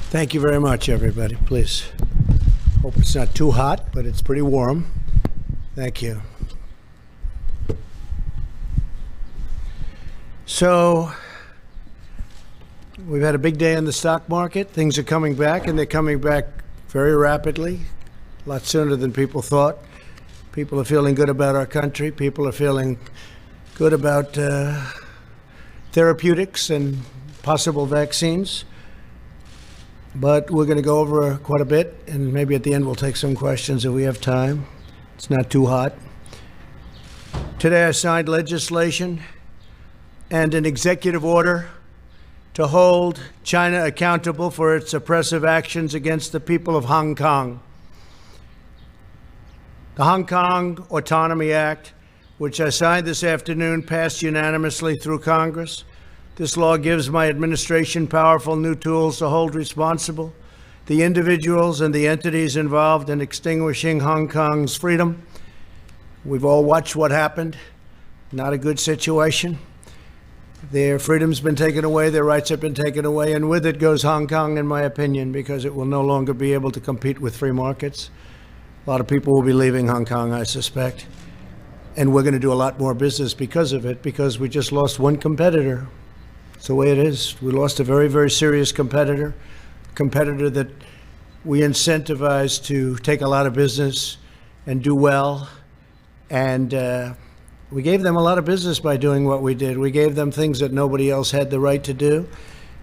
Thank you very much, everybody. Please. Hope it's not too hot, but it's pretty warm. Thank you. So, we've had a big day in the stock market. Things are coming back, and they're coming back very rapidly, a lot sooner than people thought. People are feeling good about our country. People are feeling good about therapeutics and possible vaccines. But we're going to go over quite a bit, and maybe at the end we'll take some questions if we have time. It's not too hot. Today I signed legislation and an executive order to hold China accountable for its oppressive actions against the people of Hong Kong. The Hong Kong Autonomy Act, which I signed this afternoon, passed unanimously through Congress. This law gives my administration powerful new tools to hold responsible the individuals and the entities involved in extinguishing Hong Kong's freedom. We've all watched what happened. Not a good situation. Their freedom's been taken away, their rights have been taken away, and with it goes Hong Kong, in my opinion, because it will no longer be able to compete with free markets. A lot of people will be leaving Hong Kong, I suspect. And we're going to do a lot more business because of it, because we just lost one competitor. It's the way it is. We lost a very, very serious competitor that we incentivized to take a lot of business and do well. And we gave them a lot of business by doing what we did. We gave them things that nobody else had the right to do.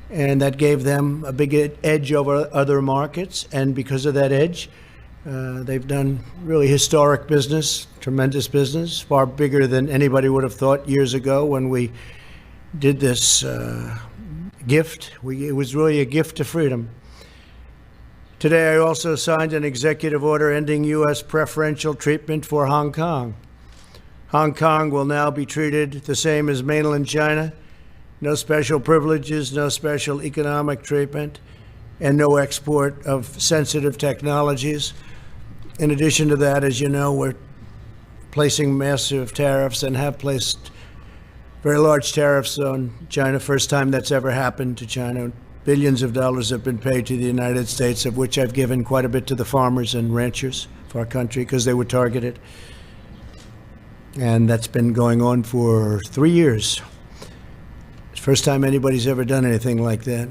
And that gave them a big edge over other markets. And because of that edge, they've done really historic business, tremendous business, far bigger than anybody would have thought years ago when we did this gift. It was really a gift to freedom. Today, I also signed an executive order ending U.S. preferential treatment for Hong Kong. Hong Kong will now be treated the same as mainland China. No special privileges, no special economic treatment, and no export of sensitive technologies. In addition to that, as you know, we're placing massive tariffs and have placed very large tariffs on China. First time that's ever happened to China. Billions of dollars have been paid to the United States, of which I've given quite a bit to the farmers and ranchers of our country because they were targeted. And that's been going on for 3 years. It's the first time anybody's ever done anything like that.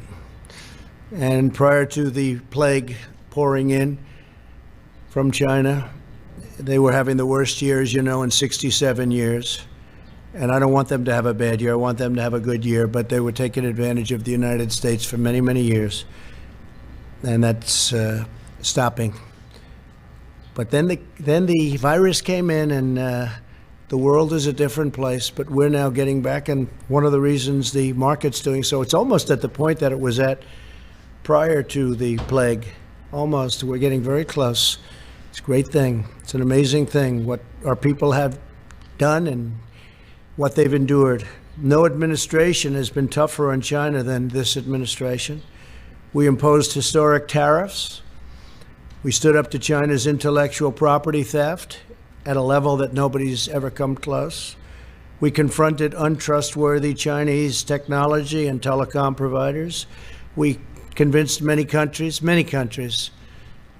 And prior to the plague pouring in from China, they were having the worst years, in 67 years. And I don't want them to have a bad year. I want them to have a good year. But they were taking advantage of the United States for many, many years. And that's stopping. But then the virus came in, and the world is a different place. But we're now getting back. And one of the reasons the market's doing so, it's almost at the point that it was at prior to the plague. Almost. We're getting very close. It's a great thing. It's an amazing thing what our people have done and what they've endured. No administration has been tougher on China than this administration. We imposed historic tariffs. We stood up to China's intellectual property theft at a level that nobody's ever come close. We confronted untrustworthy Chinese technology and telecom providers. We convinced many countries,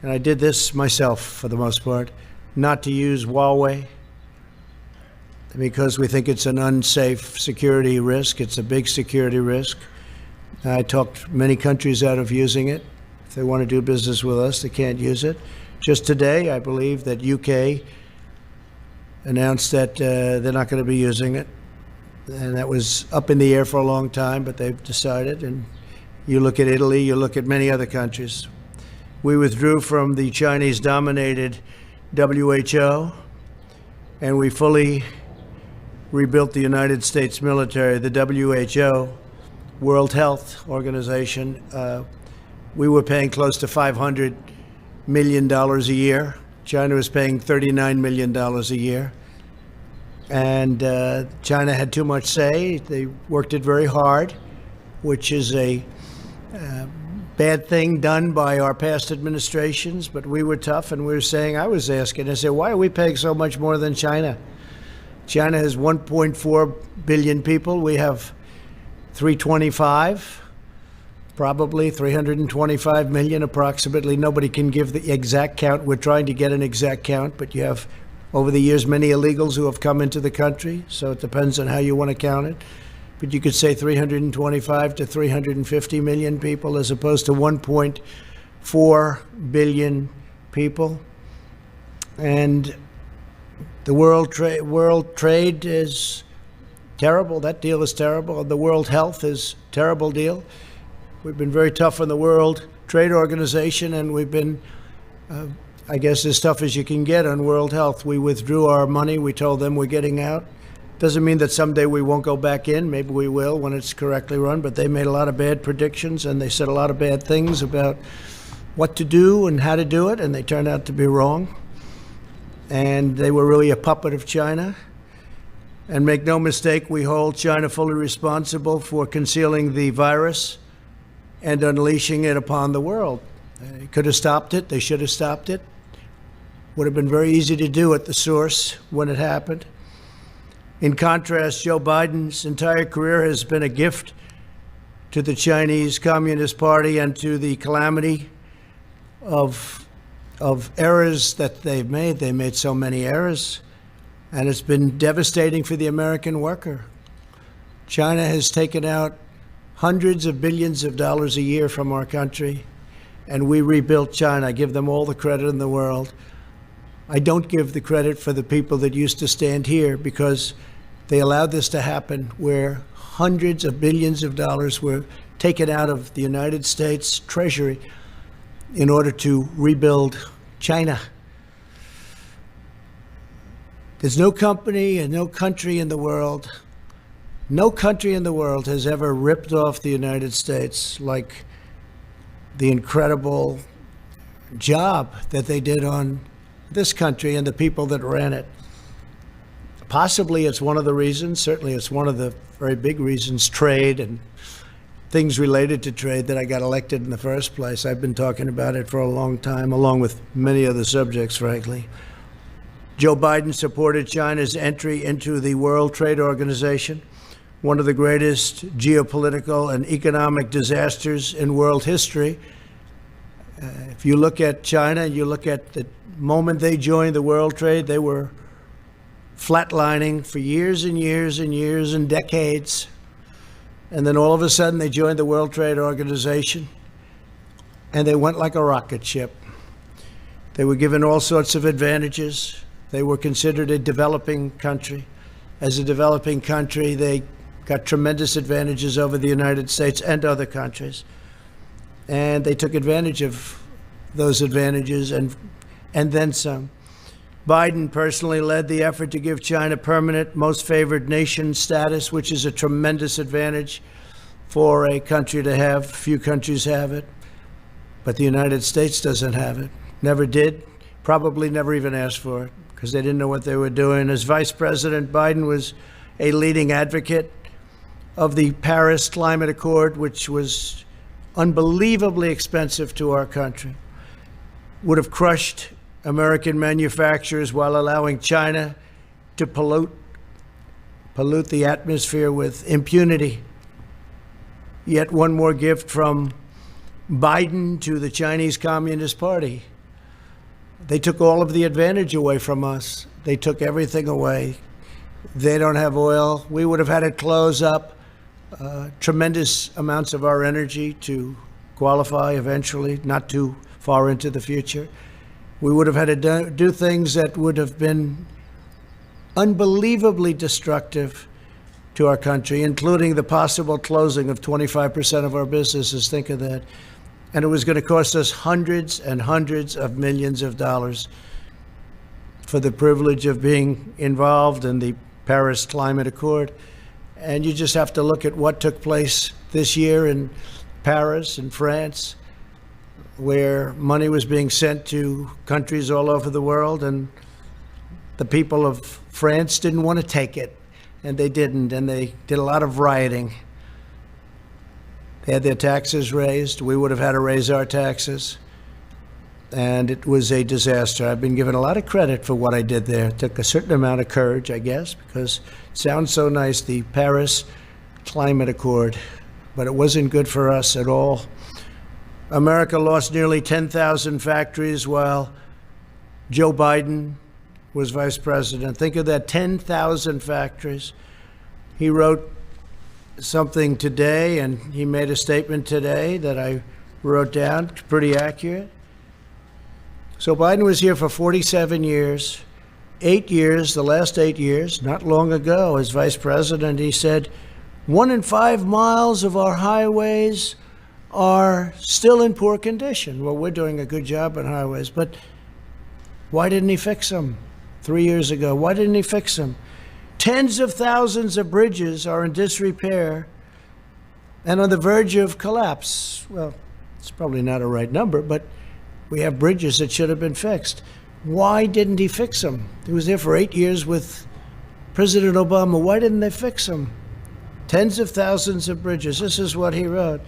and I did this myself for the most part, not to use Huawei, because we think it's an unsafe security risk. It's a big security risk. I talked many countries out of using it. If they want to do business with us, they can't use it. Just today, I believe that UK announced that they're not going to be using it. And that was up in the air for a long time, but they've decided. And you look at Italy, you look at many other countries. We withdrew from the Chinese-dominated WHO, and we fully rebuilt the United States military. The WHO, World Health Organization, we were paying close to $500 million a year. China was paying $39 million a year. And China had too much say. They worked it very hard, which is a bad thing done by our past administrations. But we were tough, and we were saying, I was asking, I said, why are we paying so much more than China? China has 1.4 billion people. We have 325. probably 325 million approximately. Nobody can give the exact count. We're trying to get an exact count, but you have, over the years, many illegals who have come into the country, so it depends on how you want to count it. But you could say 325 to 350 million people as opposed to 1.4 billion people. And the world trade is terrible. That deal is terrible. The world health is a terrible deal. We've been very tough on the World Trade Organization, and we've been, I guess, as tough as you can get on World Health. We withdrew our money. We told them we're getting out. Doesn't mean that someday we won't go back in. Maybe we will when it's correctly run, but they made a lot of bad predictions, and they said a lot of bad things about what to do and how to do it, and they turned out to be wrong. And they were really a puppet of China. And make no mistake, we hold China fully responsible for concealing the virus and unleashing it upon the world. They could have stopped it. They should have stopped it. Would have been very easy to do at the source when it happened. In contrast, Joe Biden's entire career has been a gift to the Chinese Communist Party and to the calamity of errors that they've made. They made so many errors, and it's been devastating for the American worker. China has taken out hundreds of billions of dollars a year from our country, and we rebuilt China. I give them all the credit in the world. I don't give the credit for the people that used to stand here, because they allowed this to happen, where hundreds of billions of dollars were taken out of the United States Treasury in order to rebuild China. There's no company and no country in the world has ever ripped off the United States like the incredible job that they did on this country and the people that ran it. Possibly it's one of the reasons, certainly it's one of the very big reasons, trade and things related to trade, that I got elected in the first place. I've been talking about it for a long time, along with many other subjects, frankly. Joe Biden supported China's entry into the World Trade Organization, one of the greatest geopolitical and economic disasters in world history. If you look at China, you look at the moment they joined the World Trade, they were flatlining for years and years and years and decades. And then all of a sudden they joined the World Trade Organization, and they went like a rocket ship. They were given all sorts of advantages. They were considered a developing country. As a developing country, they got tremendous advantages over the United States and other countries. And they took advantage of those advantages and then some. Biden personally led the effort to give China permanent most favored nation status, which is a tremendous advantage for a country to have. Few countries have it, but the United States doesn't have it. Never did, probably never even asked for it, because they didn't know what they were doing. As Vice President, Biden was a leading advocate of the Paris Climate Accord, which was unbelievably expensive to our country, would have crushed American manufacturers while allowing China to pollute the atmosphere with impunity. Yet one more gift from Biden to the Chinese Communist Party. They took all of the advantage away from us. They took everything away. They don't have oil. We would have had to close up tremendous amounts of our energy to qualify eventually, not too far into the future. We would have had to do things that would have been unbelievably destructive to our country, including the possible closing of 25% of our businesses. Think of that. And it was going to cost us hundreds and hundreds of millions of dollars for the privilege of being involved in the Paris Climate Accord. And you just have to look at what took place this year in Paris and France, where money was being sent to countries all over the world, and the people of France didn't want to take it, and they didn't, and they did a lot of rioting. They had their taxes raised. We would have had to raise our taxes, and it was a disaster. I've been given a lot of credit for what I did there. It took a certain amount of courage, I guess, because it sounds so nice, the Paris Climate Accord. but it wasn't good for us at all. America lost nearly 10,000 factories while Joe Biden was vice president. Think of that, 10,000 factories. He wrote something today, and he made a statement today that I wrote down, pretty accurate. So Biden was here for 47 years, 8 years, the last 8 years, not long ago as vice president. He said, 1 in 5 miles of our highways are still in poor condition. Well, we're doing a good job on highways, but why didn't he fix them 3 years ago? Why didn't he fix them? Tens of thousands of bridges are in disrepair and on the verge of collapse. Well, it's probably not a right number, but we have bridges that should have been fixed. Why didn't he fix them? He was there for 8 years with President Obama. Why didn't they fix them? Tens of thousands of bridges. This is what he wrote.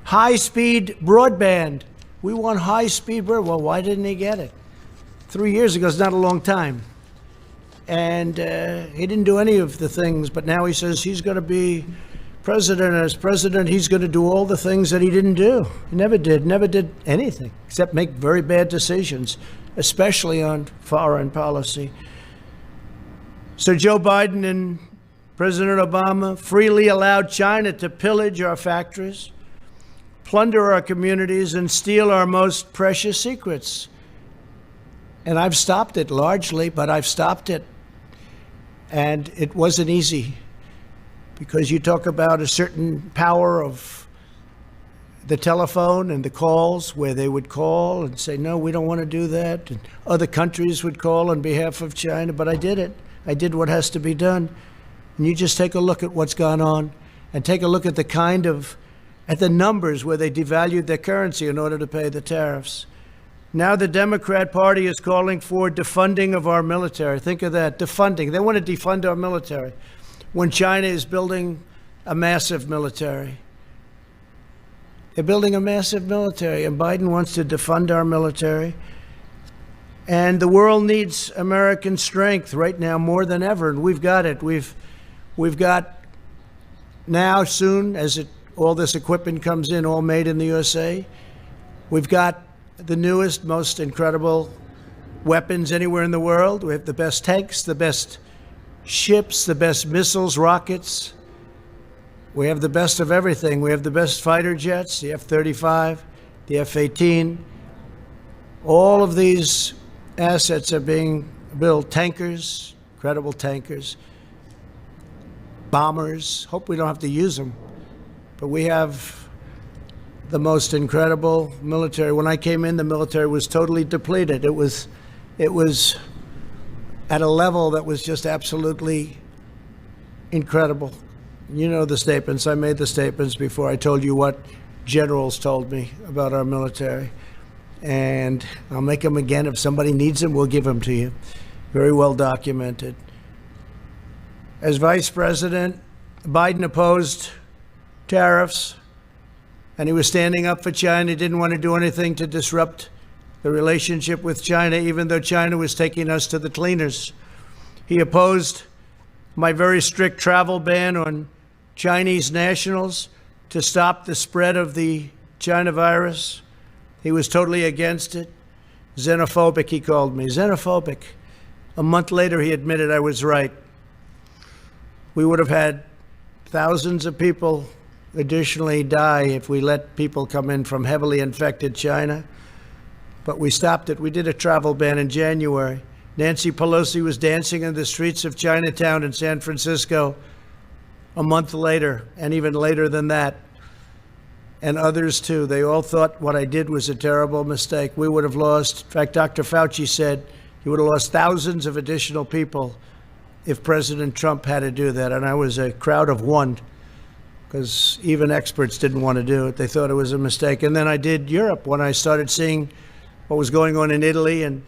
High-speed broadband. We want high-speed broadband. Well, why didn't he get it? 3 years ago is not a long time. And he didn't do any of the things, but now he says he's going to be president. As president, he's going to do all the things that he didn't do. He never did anything except make very bad decisions, especially on foreign policy. So Joe Biden and President Obama freely allowed China to pillage our factories, plunder our communities, and steal our most precious secrets. And I've stopped it largely, but I've stopped it. And it wasn't easy, because you talk about a certain power of the telephone and the calls, where they would call and say, no, we don't want to do that. And other countries would call on behalf of China, but I did it. I did what has to be done. And you just take a look at what's gone on and take a look at at the numbers where they devalued their currency in order to pay the tariffs. Now the Democrat Party is calling for defunding of our military. Think of that, defunding. They want to defund our military when China is building a massive military. They're building a massive military, and Biden wants to defund our military. And the world needs American strength right now more than ever, and we've got it. We've got now, soon, as all this equipment comes in, all made in the USA, we've got the newest, most incredible weapons anywhere in the world. We have the best tanks, the best ships, the best missiles, rockets. We have the best of everything. We have the best fighter jets, the F-35, the F-18. All of these assets are being built. Tankers, incredible tankers, bombers. Hope we don't have to use them. But we have the most incredible military. When I came in, the military was totally depleted. It was at a level that was just absolutely incredible. You know the statements. I made the statements before. I told you what generals told me about our military. And I'll make them again. If somebody needs them, we'll give them to you. Very well documented. As vice president, Biden opposed tariffs, and he was standing up for China. He didn't want to do anything to disrupt the relationship with China, even though China was taking us to the cleaners. He opposed my very strict travel ban on Chinese nationals to stop the spread of the China virus. He was totally against it. Xenophobic, he called me. Xenophobic. A month later, he admitted I was right. We would have had thousands of people additionally die if we let people come in from heavily infected China. But we stopped it. We did a travel ban in January. Nancy Pelosi was dancing in the streets of Chinatown in San Francisco a month later, and even later than that. And others too. They all thought what I did was a terrible mistake. We would have lost, in fact, Dr. Fauci said he would have lost thousands of additional people if President Trump had to do that. And I was a crowd of one, because even experts didn't want to do it. They thought it was a mistake. And then I did Europe when I started seeing what was going on in Italy and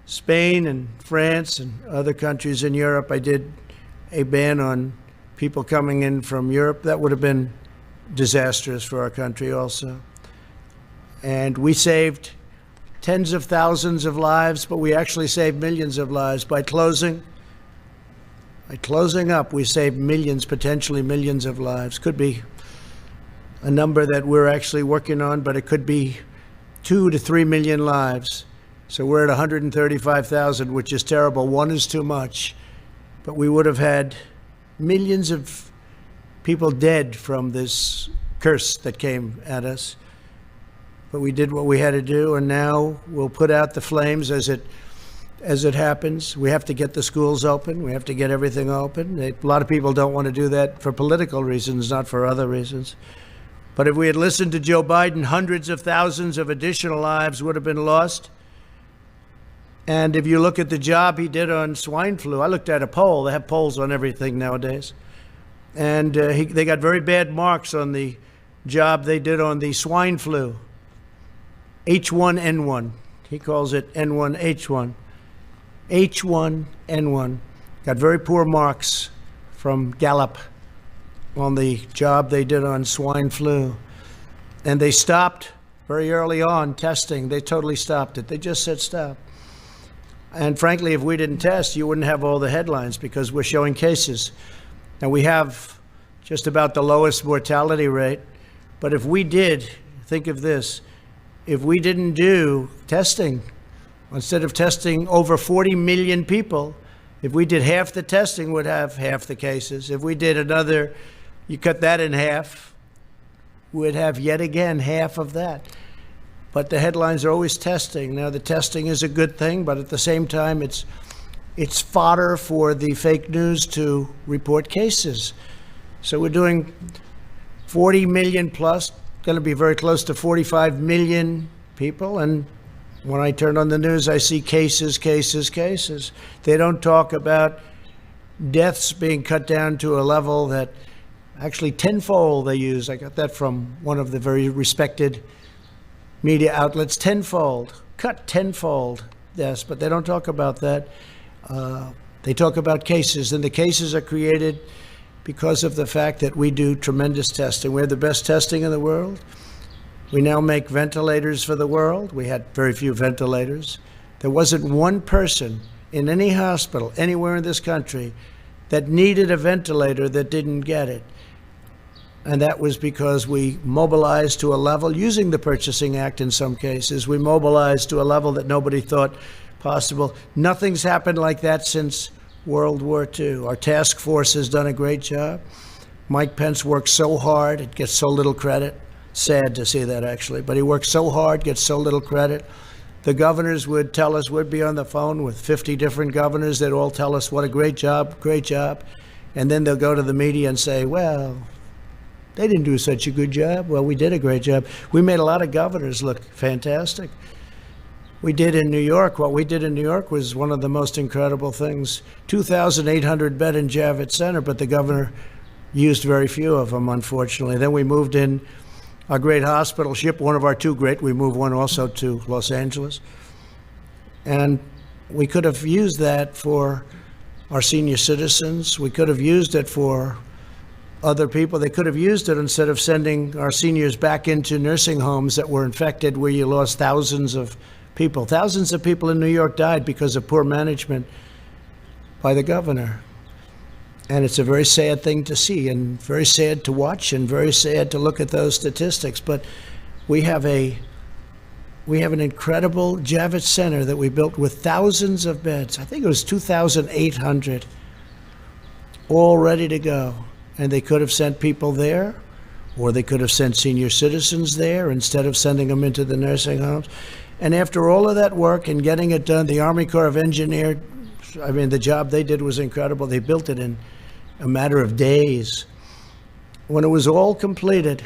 Spain and France and other countries in Europe. I did a ban on people coming in from Europe. That would have been disastrous for our country also. And we saved tens of thousands of lives, but we actually saved millions of lives by closing up. We saved millions, potentially millions of lives. Could be a number that we're actually working on, but it could be 2 to 3 million lives. So we're at 135,000, which is terrible. One is too much. But we would have had millions of people dead from this curse that came at us. But we did what we had to do, and now we'll put out the flames as it happens. We have to get the schools open. We have to get everything open. A lot of people don't want to do that for political reasons, not for other reasons. But if we had listened to Joe Biden, hundreds of thousands of additional lives would have been lost. And if you look at the job he did on swine flu, I looked at a poll. They have polls on everything nowadays. And they got very bad marks on the job they did on the swine flu. H1N1. He calls it N1H1. H1N1. Got very poor marks from Gallup on the job they did on swine flu. And they stopped very early on testing. They totally stopped it. They just said stop. And frankly, if we didn't test, you wouldn't have all the headlines because we're showing cases. Now, we have just about the lowest mortality rate. But if we did, think of this, if we didn't do testing, instead of testing over 40 million people, if we did half the testing, we'd have half the cases. If we did another, you cut that in half, we'd have yet again half of that. But the headlines are always testing. Now, the testing is a good thing, but at the same time, it's fodder for the fake news to report cases. So we're doing 40 million plus, going to be very close to 45 million people. And when I turn on the news, I see cases, cases, cases. They don't talk about deaths being cut down to a level that actually tenfold they use. I got that from one of the very respected media outlets, tenfold, cut tenfold, yes, but they don't talk about that. They talk about cases, and the cases are created because of the fact that we do tremendous testing. We have the best testing in the world. We now make ventilators for the world. We had very few ventilators. There wasn't one person in any hospital anywhere in this country that needed a ventilator that didn't get it. And that was because we mobilized to a level, using the Purchasing Act in some cases, we mobilized to a level that nobody thought possible. Nothing's happened like that since World War II. Our task force has done a great job. Mike Pence works so hard, it gets so little credit. Sad to see that, actually. But he works so hard, gets so little credit. The governors would tell us, we'd be on the phone with 50 different governors. They'd all tell us what a great job, great job. And then they'll go to the media and say, well, they didn't do such a good job. Well, we did a great job. We made a lot of governors look fantastic. We did in New York. What we did in New York was one of the most incredible things. 2,800 bed in Javits Center, but the governor used very few of them, unfortunately. Then we moved in our great hospital ship, one of our two great. We moved one also to Los Angeles. And we could have used that for our senior citizens. We could have used it for other people. They could have used it instead of sending our seniors back into nursing homes that were infected, where you lost thousands of people. Thousands of people in New York died because of poor management by the governor. And it's a very sad thing to see, and very sad to watch, and very sad to look at those statistics. But we have an incredible Javits Center that we built with thousands of beds. I think it was 2,800, all ready to go. And they could have sent people there, or they could have sent senior citizens there instead of sending them into the nursing homes. And after all of that work and getting it done, the Army Corps of Engineers, I mean, the job they did was incredible. They built it in a matter of days. When it was all completed,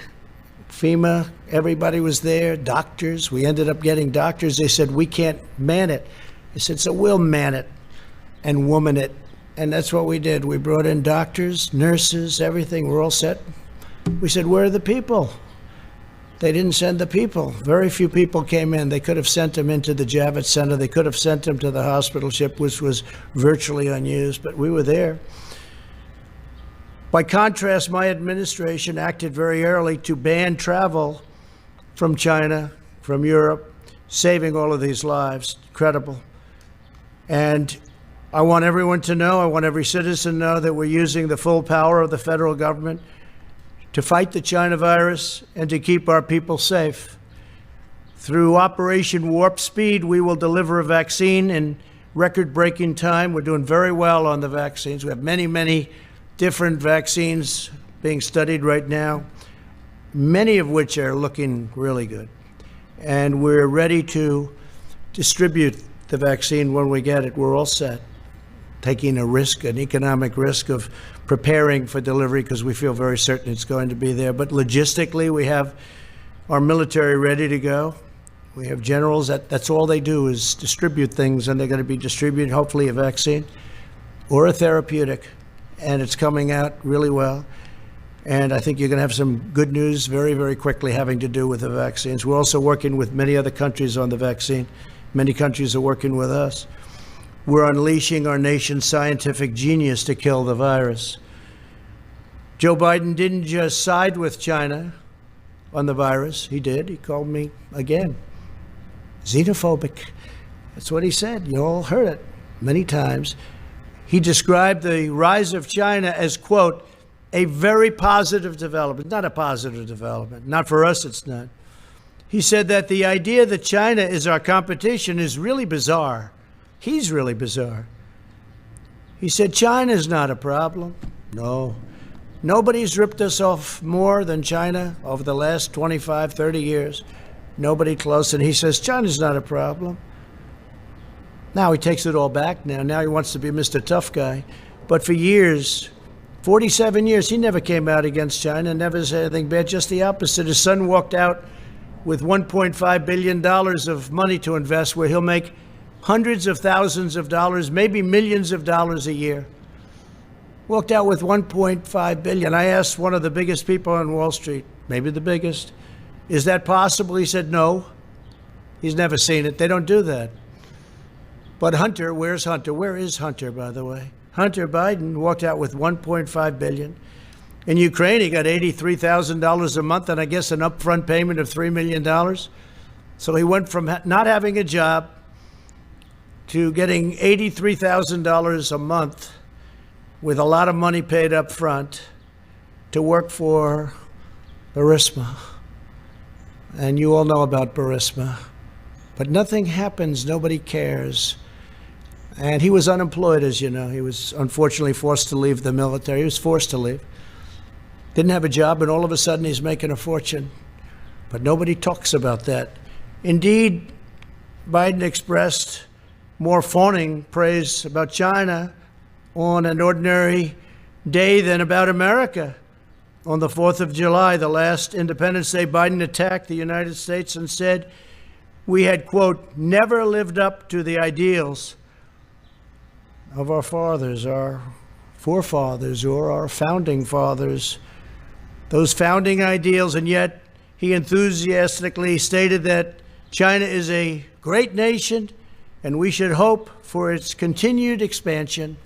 FEMA, everybody was there, doctors. We ended up getting doctors. They said, we can't man it. I said, so we'll man it and woman it. And that's what we did. We brought in doctors, nurses, everything. We're all set. We said, where are the people? They didn't send the people. Very few people came in. They could have sent them into the Javits Center. They could have sent them to the hospital ship, which was virtually unused, but we were there. By contrast, my administration acted very early to ban travel from China, from Europe, saving all of these lives. Incredible. And I want everyone to know, I want every citizen to know that we're using the full power of the federal government to fight the China virus and to keep our people safe. Through Operation Warp Speed, we will deliver a vaccine in record-breaking time. We're doing very well on the vaccines. We have many, many different vaccines being studied right now, many of which are looking really good. And we're ready to distribute the vaccine when we get it. We're all set, taking a risk, an economic risk of preparing for delivery because we feel very certain it's going to be there. But logistically, we have our military ready to go. We have generals that's all they do is distribute things, and they're going to be distributing hopefully a vaccine or a therapeutic, and it's coming out really well. And I think you're going to have some good news very, very quickly having to do with the vaccines. We're also working with many other countries on the vaccine. Many countries are working with us. We're unleashing our nation's scientific genius to kill the virus. Joe Biden didn't just side with China on the virus. He did. He called me, again, xenophobic. That's what he said. You all heard it many times. He described the rise of China as, quote, a very positive development. Not a positive development. Not for us, it's not. He said that the idea that China is our competition is really bizarre. He's really bizarre. He said China's not a problem. No. Nobody's ripped us off more than China over the last 25, 30 years. Nobody close. And he says China's not a problem. Now he takes it all back now. Now he wants to be Mr. Tough Guy. But for years, 47 years, he never came out against China, never said anything bad, just the opposite. His son walked out with $1.5 billion of money to invest where he'll make hundreds of thousands of dollars, maybe millions of dollars a year. Walked out with $1.5 billion. I asked one of the biggest people on Wall Street, maybe the biggest, is that possible? He said no. He's never seen it. They don't do that. But Hunter, where's Hunter? Where is Hunter, by the way? Hunter Biden walked out with $1.5 billion. In Ukraine, he got $83,000 a month and I guess an upfront payment of $3 million. So he went from not having a job to getting $83,000 a month with a lot of money paid up front to work for Burisma. And you all know about Burisma. But nothing happens, nobody cares. And he was unemployed, as you know. He was unfortunately forced to leave the military. He was forced to leave. Didn't have a job, and all of a sudden he's making a fortune. But nobody talks about that. Indeed, Biden expressed more fawning praise about China on an ordinary day than about America. On the 4th of July, the last Independence Day, Biden attacked the United States and said we had, quote, never lived up to the ideals of our fathers, our forefathers, or our founding fathers, those founding ideals. And yet he enthusiastically stated that China is a great nation and we should hope for its continued expansion.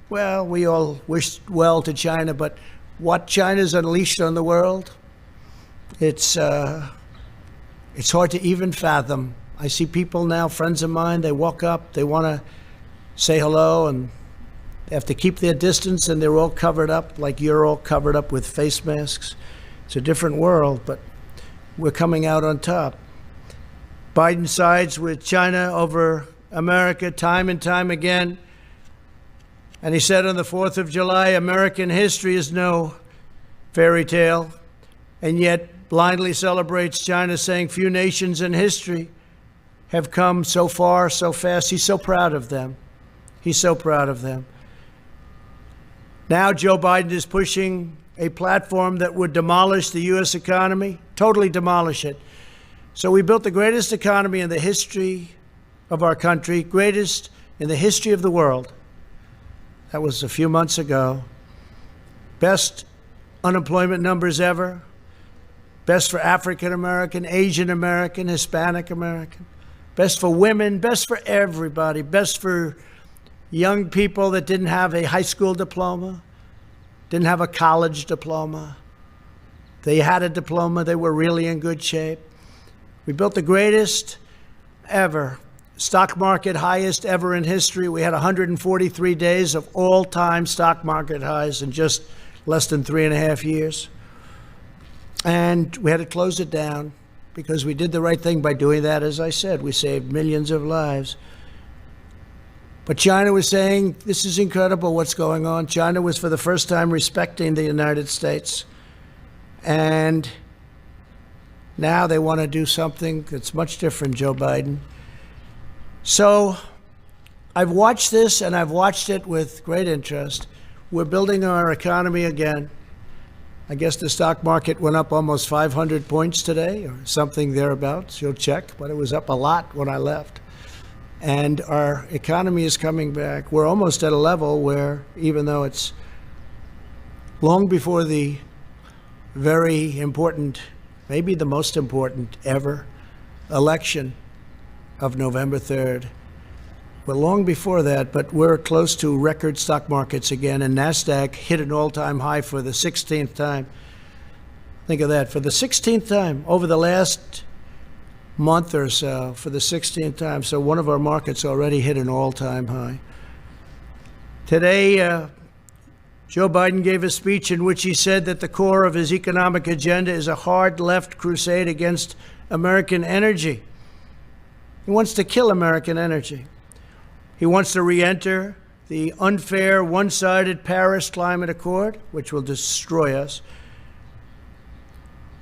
Well, we all wish well to China, but what China's unleashed on the world, it's hard to even fathom. I see people now, friends of mine, they walk up, they want to say hello, and they have to keep their distance, and they're all covered up like you're all covered up with face masks. It's a different world, but we're coming out on top. Biden sides with China over America time and time again. And he said on the 4th of July, American history is no fairy tale, and yet blindly celebrates China, saying few nations in history have come so far, so fast. He's so proud of them. He's so proud of them. Now Joe Biden is pushing a platform that would demolish the U.S. economy, totally demolish it. So we built the greatest economy in the history of our country, greatest in the history of the world. That was a few months ago. Best unemployment numbers ever. Best for African American, Asian American, Hispanic American. Best for women, best for everybody. Best for young people that didn't have a high school diploma, didn't have a college diploma. They had a diploma, they were really in good shape. We built the greatest ever, stock market highest ever in history. We had 143 days of all-time stock market highs in just less than 3.5 years. And we had to close it down because we did the right thing by doing that. As I said, we saved millions of lives. But China was saying, this is incredible what's going on. China was for the first time respecting the United States. And now they want to do something that's much different, Joe Biden. So I've watched this, and I've watched it with great interest. We're building our economy again. I guess the stock market went up almost 500 points today or something thereabouts. You'll check, but it was up a lot when I left. And our economy is coming back. We're almost at a level where, even though it's long before the very important, maybe the most important ever election of November 3rd, we're long before that, but we're close to record stock markets again, and NASDAQ hit an all-time high for the 16th time. Think of that, for the 16th time over the last month or so, for the 16th time. So one of our markets already hit an all-time high. Today, Joe Biden gave a speech in which he said that the core of his economic agenda is a hard left crusade against American energy. He wants to kill American energy. He wants to re-enter the unfair, one-sided Paris Climate Accord, which will destroy us,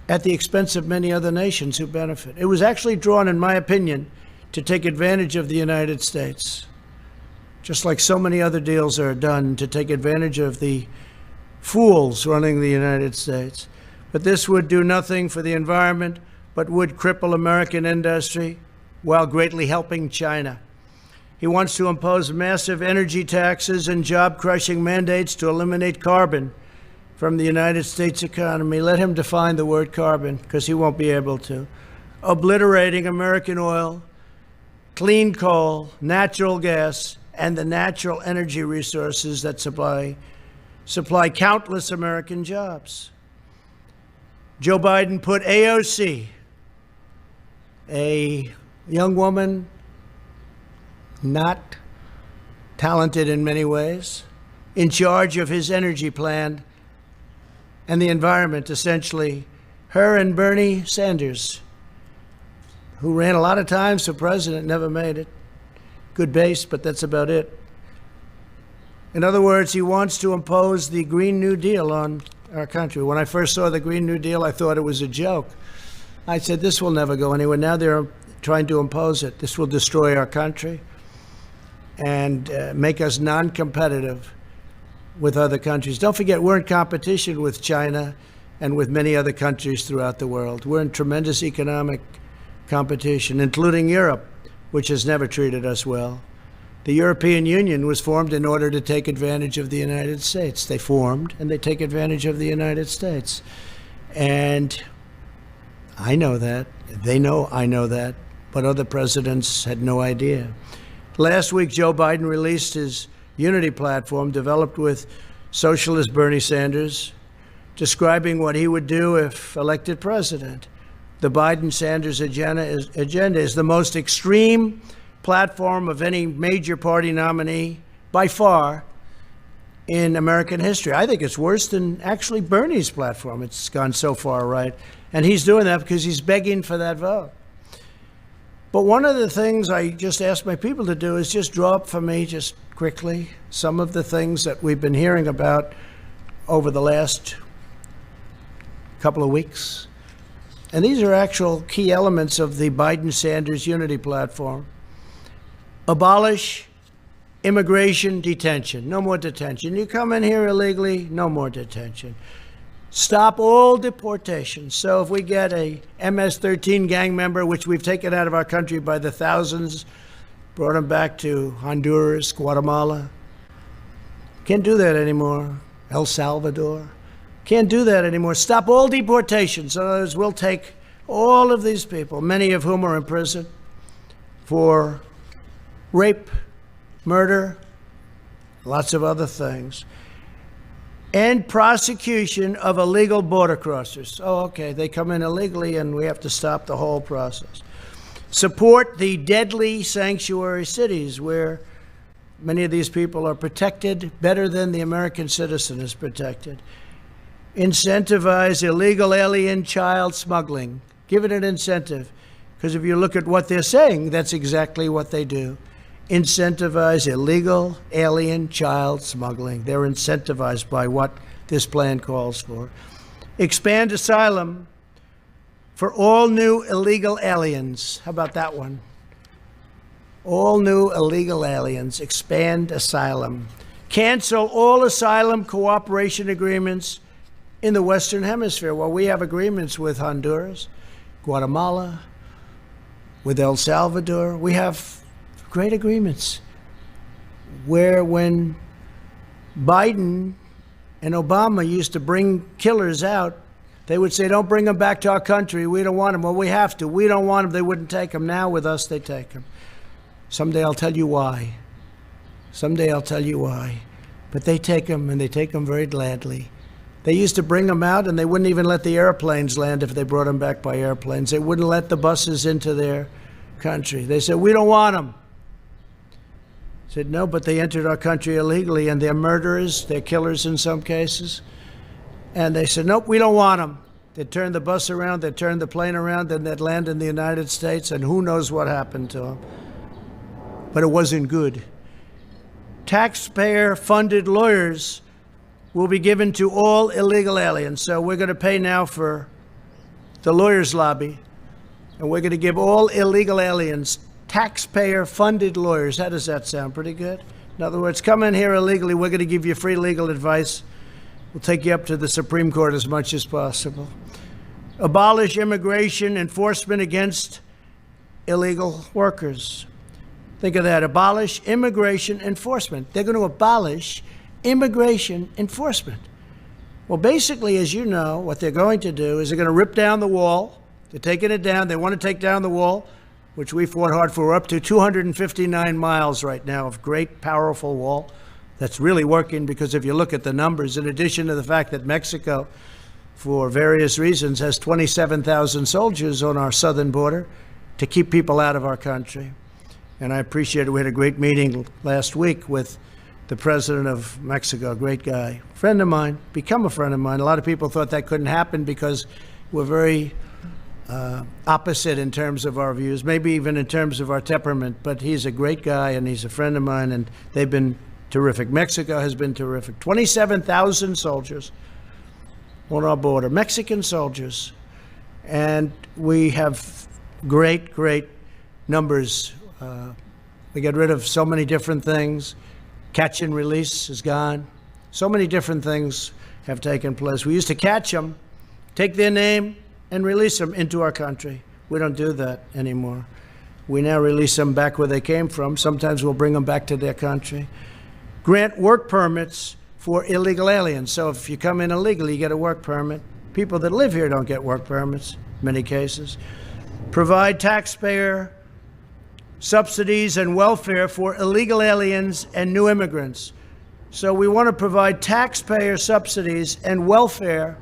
at the expense of many other nations who benefit. It was actually drawn, in my opinion, to take advantage of the United States, just like so many other deals are done to take advantage of the fools running the United States. But this would do nothing for the environment, but would cripple American industry while greatly helping China. He wants to impose massive energy taxes and job-crushing mandates to eliminate carbon from the United States economy. Let him define the word carbon, because he won't be able to. Obliterating American oil, clean coal, natural gas, and the natural energy resources that supply countless American jobs. Joe Biden put AOC, a young woman, not talented in many ways, in charge of his energy plan and the environment, essentially. Her and Bernie Sanders, who ran a lot of times for president, never made it. Good base, but that's about it. In other words, he wants to impose the Green New Deal on our country. When I first saw the Green New Deal, I thought it was a joke. I said, this will never go anywhere. Now they're trying to impose it. This will destroy our country and make us non-competitive with other countries. Don't forget, we're in competition with China and with many other countries throughout the world. We're in tremendous economic competition, including Europe, which has never treated us well. The European Union was formed in order to take advantage of the United States. They formed, and they take advantage of the United States. And I know that. They know I know that. But other presidents had no idea. Last week, Joe Biden released his unity platform developed with socialist Bernie Sanders, describing what he would do if elected president. The Biden-Sanders agenda is the most extreme platform of any major party nominee by far in American history. I think it's worse than actually Bernie's platform. It's gone so far right. And he's doing that because he's begging for that vote. But one of the things I just asked my people to do is just draw up for me, just quickly, some of the things that we've been hearing about over the last couple of weeks. And these are actual key elements of the Biden-Sanders unity platform. Abolish immigration detention. No more detention. You come in here illegally, no more detention. Stop all deportations. So if we get a MS-13 gang member, which we've taken out of our country by the thousands, brought them back to Honduras, Guatemala, can't do that anymore. El Salvador, can't do that anymore. Stop all deportations. In other words, we'll take all of these people, many of whom are in prison for rape, murder, lots of other things. End prosecution of illegal border crossers. Oh, okay, they come in illegally and we have to stop the whole process. Support the deadly sanctuary cities where many of these people are protected better than the American citizen is protected. incentivize illegal alien child smuggling. Give it an incentive. Because if you look at what they're saying, that's exactly what they do. Incentivize illegal alien child smuggling. They're incentivized by what this plan calls for. Expand asylum for all new illegal aliens. How about that one? All new illegal aliens. Expand asylum. Cancel all asylum cooperation agreements in the Western Hemisphere. Well, we have agreements with Honduras, Guatemala, with El Salvador. We have great agreements where when Biden and Obama used to bring killers out, they would say, don't bring them back to our country. We don't want them. Well, we have to. We don't want them. They wouldn't take them. Now with us, they take them. Someday I'll tell you why. Someday I'll tell you why. But they take them, and they take them very gladly. They used to bring them out, and they wouldn't even let the airplanes land if they brought them back by airplanes. They wouldn't let the buses into their country. They said, we don't want them. I said, no, but they entered our country illegally, and they're murderers. They're killers in some cases. And they said, nope, we don't want them. They'd turn the bus around, they'd turn the plane around, and they'd land in the United States, and who knows what happened to them. But it wasn't good. Taxpayer-funded lawyers will be given to all illegal aliens. So we're going to pay now for the lawyers' lobby, and we're going to give all illegal aliens taxpayer-funded lawyers. How does that sound? Pretty good? In other words, come in here illegally, we're going to give you free legal advice. We'll take you up to the Supreme Court as much as possible. Abolish immigration enforcement against illegal workers. Think of that. Abolish immigration enforcement. They're going to abolish immigration enforcement. Well, basically, as you know, what they're going to do is they're going to rip down the wall. They're taking it down. They want to take down the wall, which we fought hard for. We're up to 259 miles right now of great, powerful wall. That's really working because if you look at the numbers, in addition to the fact that Mexico, for various reasons, has 27,000 soldiers on our southern border to keep people out of our country. And I appreciate it. We had a great meeting last week with the president of Mexico, a great guy, friend of mine, become a friend of mine. A lot of people thought that couldn't happen because we're very opposite in terms of our views, maybe even in terms of our temperament. But he's a great guy, and he's a friend of mine, and they've been terrific. Mexico has been terrific. 27,000 soldiers on our border, Mexican soldiers. And we have great, great numbers. We get rid of so many different things. Catch and release is gone. So many different things have taken place. We used to catch them, take their name, and release them into our country. We don't do that anymore. We now release them back where they came from. Sometimes we'll bring them back to their country. Grant work permits for illegal aliens. So if you come in illegally, you get a work permit. People that live here don't get work permits, in many cases. Provide taxpayer subsidies and welfare for illegal aliens and new immigrants. So we want to provide taxpayer subsidies and welfare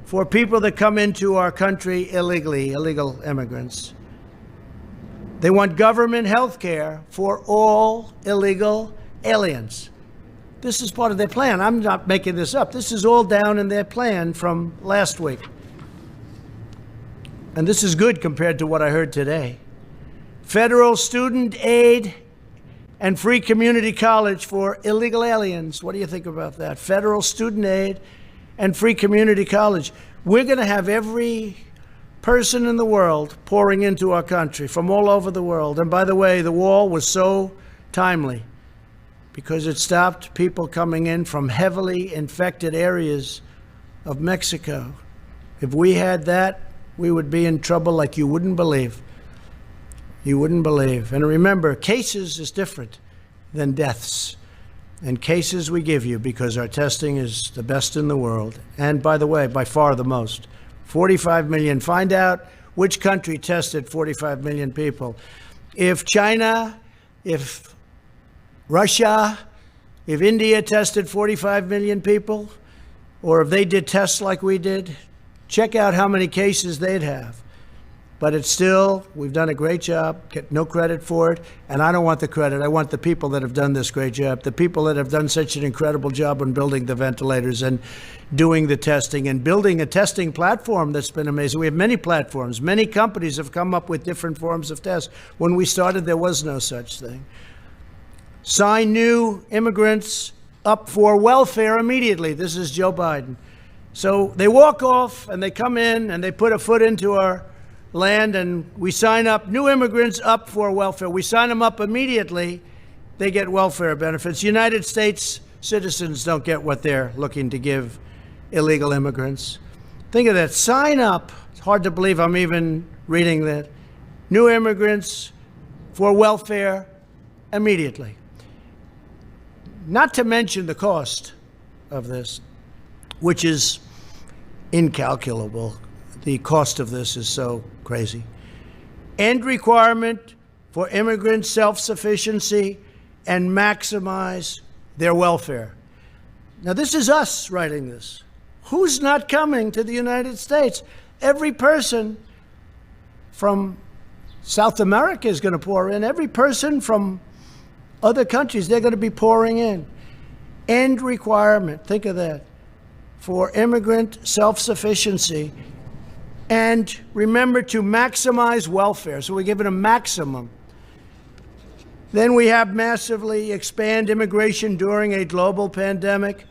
for people that come into our country illegally, illegal immigrants. They want government health care for all illegal aliens. This is part of their plan. I'm not making this up. This is all down in their plan from last week. And this is good compared to what I heard today. Federal student aid and free community college for illegal aliens. What do you think about that? Federal student aid and free community college. We're going to have every person in the world pouring into our country from all over the world. And by the way, the wall was so timely because it stopped people coming in from heavily infected areas of Mexico. If we had that, we would be in trouble like you wouldn't believe. You wouldn't believe. And remember, cases is different than deaths. And cases we give you because our testing is the best in the world. And by the way, by far the most. 45 million. Find out which country tested 45 million people. If China, if Russia, if India tested 45 million people, or if they did tests like we did, check out how many cases they'd have. But it's still, we've done a great job, get no credit for it. And I don't want the credit. I want the people that have done this great job, the people that have done such an incredible job on building the ventilators and doing the testing and building a testing platform that's been amazing. We have many platforms. Many companies have come up with different forms of tests. When we started, there was no such thing. Sign new immigrants up for welfare immediately. This is Joe Biden. So they walk off and they come in and they put a foot into our land, and we sign up new immigrants up for welfare. We sign them up immediately. They get welfare benefits. United States citizens don't get what they're looking to give illegal immigrants. Think of that. Sign up. It's hard to believe I'm even reading that. New immigrants for welfare immediately. Not to mention the cost of this, which is incalculable. The cost of this is so crazy. End requirement for immigrant self-sufficiency and maximize their welfare. Now, this is us writing this. Who's not coming to the United States? Every person from South America is going to pour in. Every person from other countries, they're going to be pouring in. End requirement, think of that, for immigrant self-sufficiency. And remember to maximize welfare. So we give it a maximum. Then we have massively expand immigration during a global pandemic,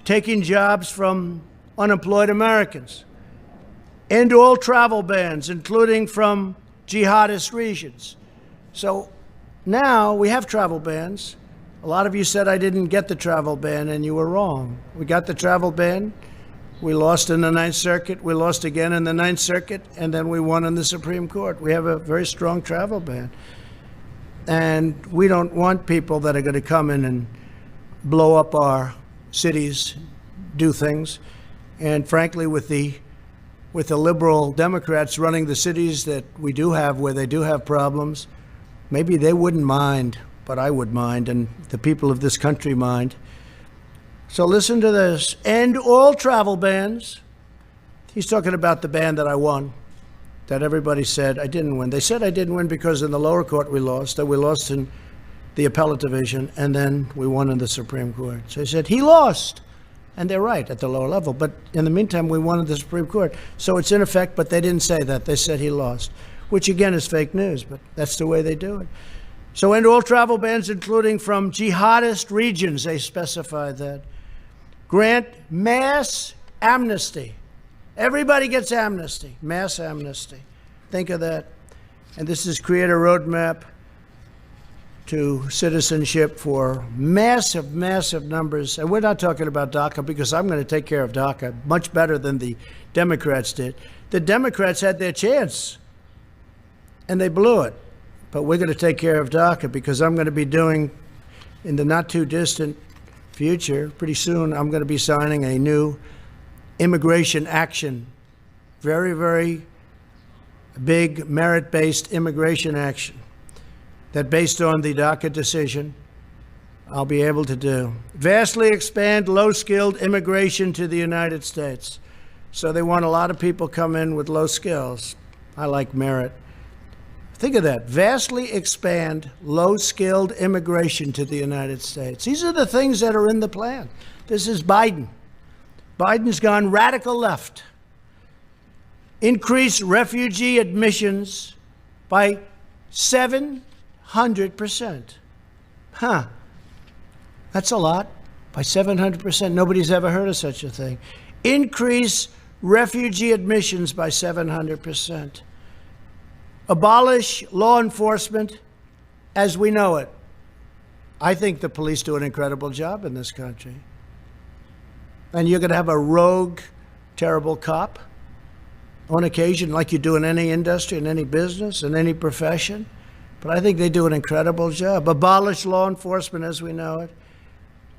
taking jobs from unemployed Americans. End all travel bans, including from jihadist regions. So now we have travel bans. A lot of you said I didn't get the travel ban, and you were wrong. We got the travel ban. We lost in the Ninth Circuit. We lost again in the Ninth Circuit, and then we won in the Supreme Court. We have a very strong travel ban. And we don't want people that are going to come in and blow up our cities, do things. And frankly, with the liberal Democrats running the cities that we do have, where they do have problems, maybe they wouldn't mind, but I would mind, and the people of this country mind. So listen to this. End all travel bans. He's talking about the ban that I won, that everybody said I didn't win. They said I didn't win because in the lower court we lost, that we lost in the appellate division, and then we won in the Supreme Court. So he said he lost, and they're right at the lower level. But in the meantime, we won in the Supreme Court. So it's in effect, but they didn't say that. They said he lost, which again is fake news, but that's the way they do it. So end all travel bans, including from jihadist regions. They specified that. Grant mass amnesty. Everybody gets amnesty, mass amnesty. Think of that. And this is create a roadmap to citizenship for massive, massive numbers. And we're not talking about DACA, because I'm going to take care of DACA much better than the Democrats did. The Democrats had their chance, and they blew it. But we're going to take care of DACA, because I'm going to be doing, in the not too distant future, pretty soon, I'm going to be signing a new immigration action. Very, very big merit-based immigration action that, based on the DACA decision, I'll be able to do. Vastly expand low-skilled immigration to the United States. So they want a lot of people come in with low skills. I like merit. Think of that. Vastly expand low-skilled immigration to the United States. These are the things that are in the plan. This is Biden. Biden's gone radical left. Increase refugee admissions by 700%. Huh. That's a lot. By 700%. Nobody's ever heard of such a thing. Increase refugee admissions by 700%. Abolish law enforcement as we know it. I think the police do an incredible job in this country. And you're going to have a rogue, terrible cop on occasion, like you do in any industry, in any business, in any profession. But I think they do an incredible job. Abolish law enforcement as we know it.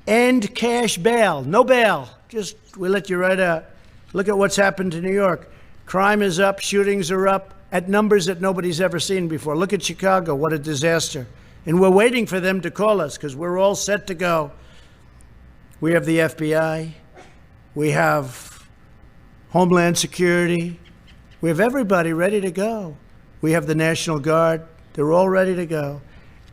End cash bail. No bail. Just, we let you right out. Look at what's happened to New York. Crime is up. Shootings are up at numbers that nobody's ever seen before. Look at Chicago. What a disaster. And we're waiting for them to call us, because we're all set to go. We have the FBI. We have Homeland Security. We have everybody ready to go. We have the National Guard. They're all ready to go.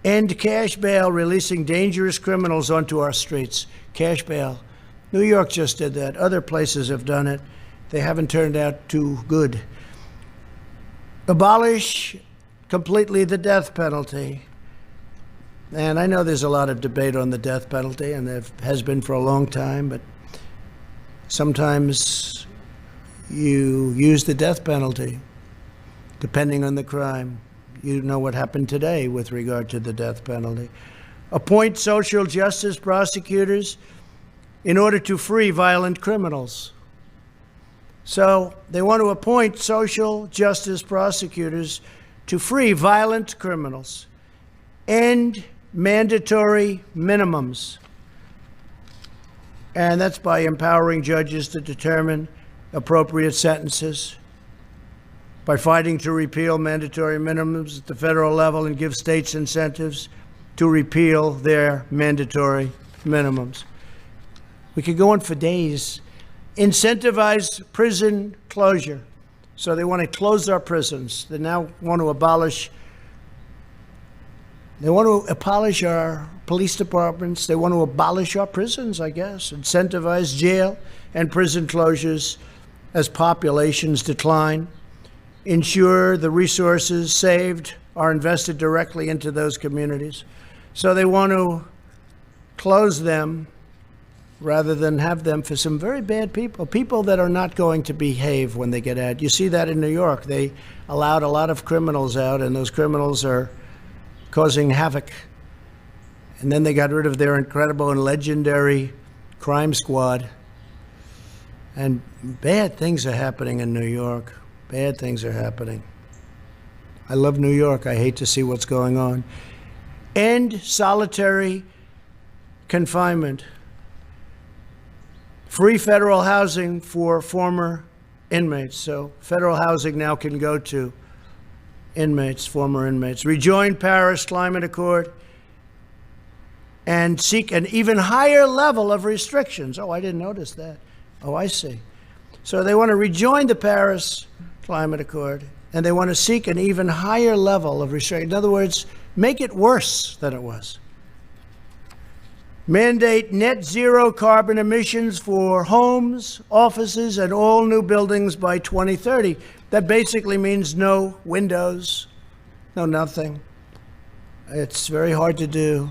End cash bail, releasing dangerous criminals onto our streets. Cash bail. New York just did that. Other places have done it. They haven't turned out too good. Abolish completely the death penalty. And I know there's a lot of debate on the death penalty, and there has been for a long time, but sometimes you use the death penalty, depending on the crime. You know what happened today with regard to the death penalty. Appoint social justice prosecutors in order to free violent criminals. So they want to appoint social justice prosecutors to free violent criminals. End mandatory minimums. And that's by empowering judges to determine appropriate sentences, by fighting to repeal mandatory minimums at the federal level and give states incentives to repeal their mandatory minimums. We could go on for days. Incentivize prison closure. So they want to close our prisons. They now want to abolish our police departments. They want to abolish our prisons, I guess. Incentivize jail and prison closures as populations decline. Ensure the resources saved are invested directly into those communities. So they want to close them rather than have them for some very bad people, people that are not going to behave when they get out. You see that in New York. They allowed a lot of criminals out, and those criminals are causing havoc. And then they got rid of their incredible and legendary crime squad. And bad things are happening in New York. Bad things are happening. I love New York. I hate to see what's going on. End solitary confinement. Free federal housing for former inmates. So federal housing now can go to inmates, former inmates. Rejoin Paris Climate Accord and seek an even higher level of restrictions. Oh, I didn't notice that. Oh, I see. So they want to rejoin the Paris Climate Accord, and they want to seek an even higher level of restriction. In other words, make it worse than it was. Mandate net zero carbon emissions for homes, offices, and all new buildings by 2030. That basically means no windows, no nothing. It's very hard to do.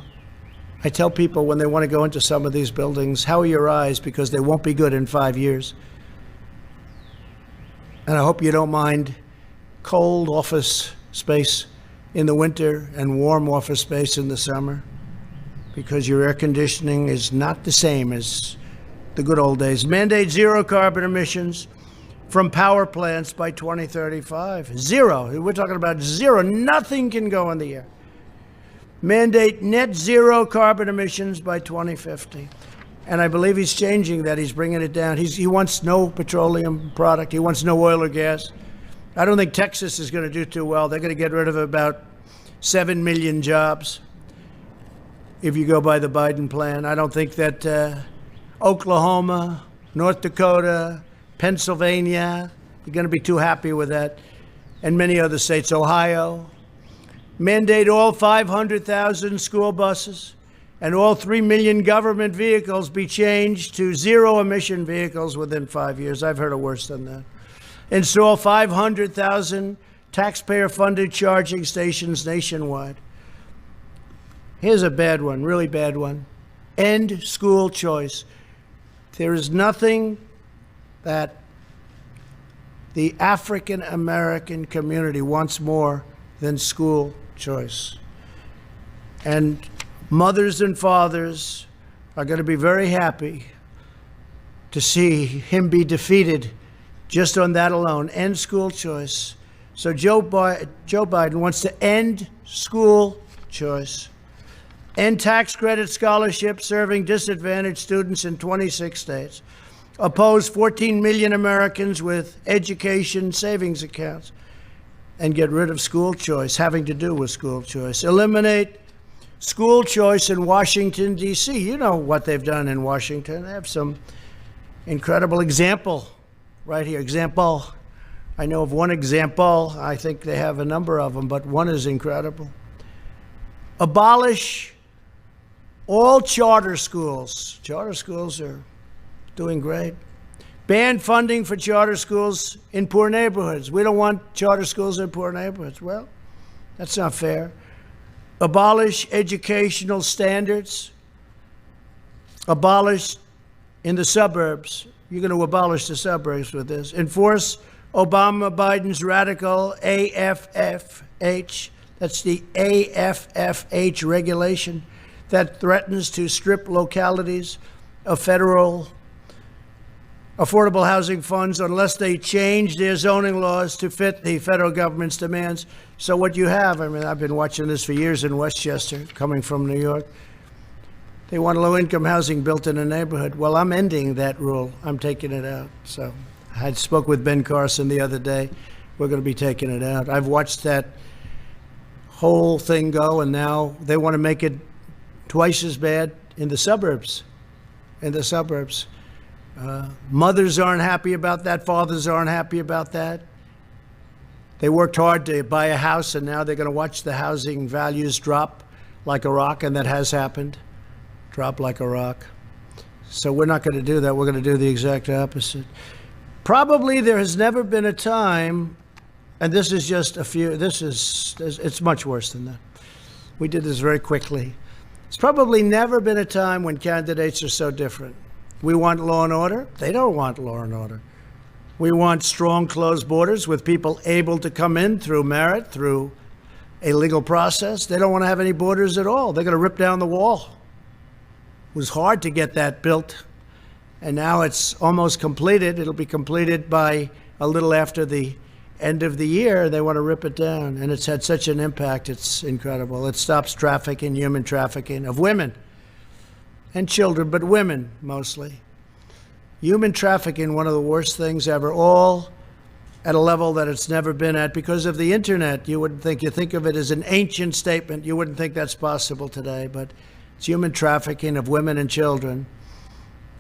I tell people when they want to go into some of these buildings, how are your eyes? Because they won't be good in 5 years. And I hope you don't mind cold office space in the winter and warm office space in the summer, because your air conditioning is not the same as the good old days. Mandate zero carbon emissions from power plants by 2035. Zero. We're talking about zero. Nothing can go in the air. Mandate net zero carbon emissions by 2050. And I believe he's changing that. He's bringing it down. He wants no petroleum product. He wants no oil or gas. I don't think Texas is going to do too well. They're going to get rid of about 7 million jobs if you go by the Biden plan. I don't think that Oklahoma, North Dakota, Pennsylvania, you're going to be too happy with that, and many other states, Ohio. Mandate all 500,000 school buses and all 3 million government vehicles be changed to zero-emission vehicles within 5 years. I've heard of worse than that. Install 500,000 taxpayer-funded charging stations nationwide. Here's a bad one, really bad one. End school choice. There is nothing that the African American community wants more than school choice. And mothers and fathers are going to be very happy to see him be defeated just on that alone. End school choice. So Joe Biden wants to end school choice. End tax credit scholarships serving disadvantaged students in 26 states. Oppose 14 million Americans with education savings accounts. And get rid of school choice, having to do with school choice. Eliminate school choice in Washington, D.C. You know what they've done in Washington. They have some incredible example right here. Example I know of one example. I think they have a number of them, but one is incredible. Abolish all charter schools. Charter schools are doing great. Ban funding for charter schools in poor neighborhoods. We don't want charter schools in poor neighborhoods. Well, that's not fair. Abolish educational standards. Abolish in the suburbs. You're going to abolish the suburbs with this. Enforce Obama-Biden's radical AFFH. That's the AFFH regulation that threatens to strip localities of federal affordable housing funds unless they change their zoning laws to fit the federal government's demands. So what you have, I mean, I've been watching this for years in Westchester, coming from New York. They want low-income housing built in a neighborhood. Well, I'm ending that rule. I'm taking it out. So I spoke with Ben Carson the other day. We're going to be taking it out. I've watched that whole thing go, and now they want to make it twice as bad in the suburbs. In the suburbs. Mothers aren't happy about that. Fathers aren't happy about that. They worked hard to buy a house, and now they're going to watch the housing values drop like a rock, and that has happened. Drop like a rock. So we're not going to do that. We're going to do the exact opposite. Probably there has never been a time, and this is just a few, it's much worse than that. We did this very quickly. It's probably never been a time when candidates are so different. We want law and order. They don't want law and order. We want strong, closed borders with people able to come in through merit, through a legal process. They don't want to have any borders at all. They're going to rip down the wall. It was hard to get that built, and now it's almost completed. It'll be completed by a little after the end of the year. They want to rip it down, and it's had such an impact. It's incredible. It stops trafficking, human trafficking of women and children, but women mostly. Human trafficking, one of the worst things ever, all at a level that it's never been at because of the internet. You think of it as an ancient statement. You wouldn't think that's possible today, but it's human trafficking of women and children.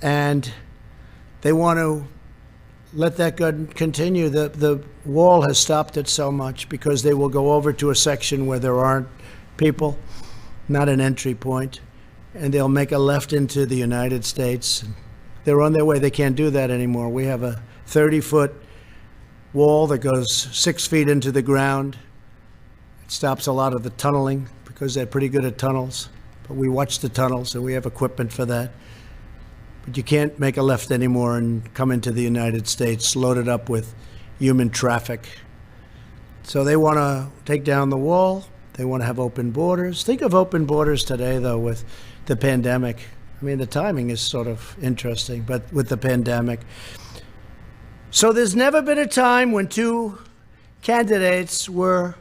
And they want to let that continue. The wall has stopped it so much because they will go over to a section where there aren't people, not an entry point, and they'll make a left into the United States. They're on their way. They can't do that anymore. We have a 30-foot wall that goes 6 feet into the ground. It stops a lot of the tunneling because they're pretty good at tunnels. But we watch the tunnels, and we have equipment for that. But you can't make a left anymore and come into the United States loaded up with human traffic. So they want to take down the wall. They want to have open borders. Think of open borders today, though, with the pandemic. I mean, the timing is sort of interesting, but with the pandemic. So there's never been a time when two candidates were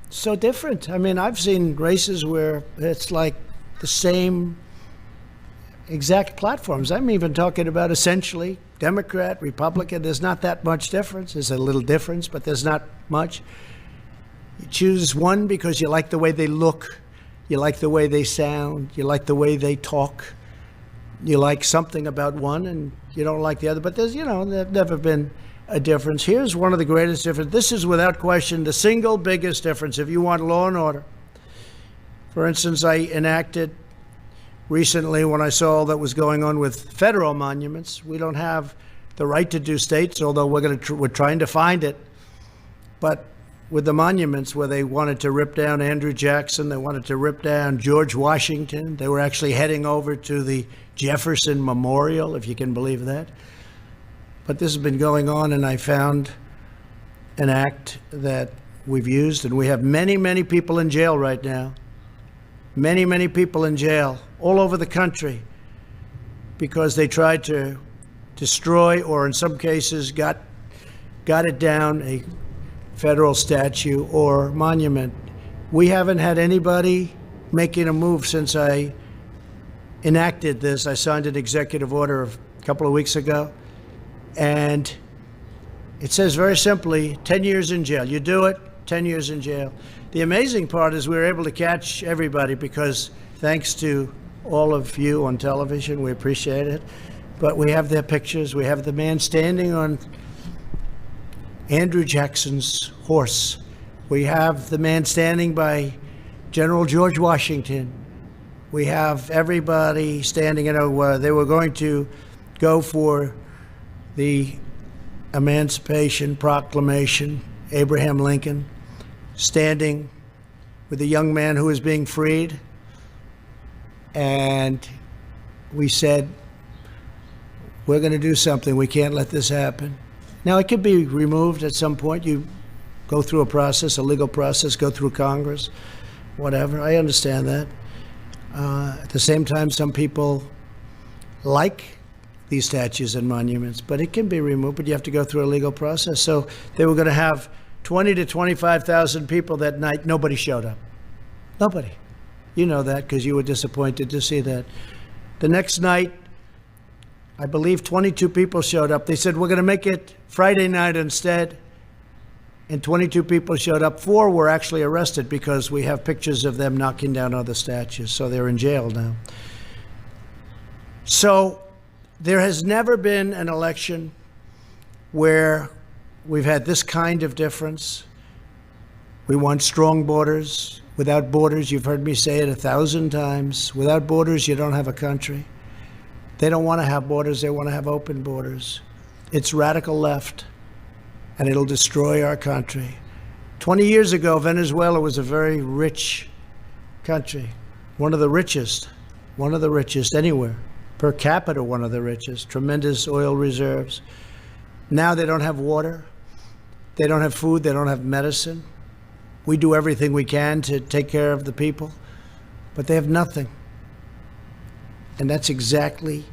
so different. I mean, I've seen races where it's like the same exact platforms. I'm even talking about essentially Democrat, Republican. There's not that much difference. There's a little difference, but there's not much. You choose one because you like the way they look. You like the way they sound. You like the way they talk. You like something about one and you don't like the other. But there's never been a difference. Here's one of the greatest differences. This is without question the single biggest difference if you want law and order. For instance, I enacted recently when I saw all that was going on with federal monuments. We don't have the right to do states, although we're trying to find it. But with the monuments where they wanted to rip down Andrew Jackson, they wanted to rip down George Washington. They were actually heading over to the Jefferson Memorial, if you can believe that. But this has been going on, and I found an act that we've used, and we have many, many people in jail right now. Many, many people in jail all over the country because they tried to destroy, or in some cases got it down, a federal statue or monument. We haven't had anybody making a move since I enacted this. I signed an executive order a couple of weeks ago, and it says very simply, 10 years in jail. You do it, 10 years in jail. The amazing part is we were able to catch everybody because thanks to all of you on television, we appreciate it. But we have their pictures. We have the man standing on Andrew Jackson's horse. We have the man standing by General George Washington. We have everybody standing. They were going to go for the Emancipation Proclamation, Abraham Lincoln, standing with the young man who was being freed. And we said, we're going to do something. We can't let this happen. Now, it could be removed at some point. You go through a process, a legal process, go through Congress, whatever. I understand that. At the same time, some people like these statues and monuments, but it can be removed, but you have to go through a legal process. So they were going to have 20 to 25,000 people that night. Nobody showed up. Nobody. You know that because you were disappointed to see that. The next night, I believe 22 people showed up. They said, we're going to make it Friday night instead. And 22 people showed up. 4 were actually arrested because we have pictures of them knocking down other statues. So they're in jail now. So there has never been an election where we've had this kind of difference. We want strong borders. Without borders, you've heard me say it 1,000 times. Without borders, you don't have a country. They don't want to have borders. They want to have open borders. It's radical left, and it'll destroy our country. 20 years ago, Venezuela was a very rich country, one of the richest anywhere. Per capita, one of the richest, tremendous oil reserves. Now they don't have water. They don't have food. They don't have medicine. We do everything we can to take care of the people, but they have nothing. And that's exactly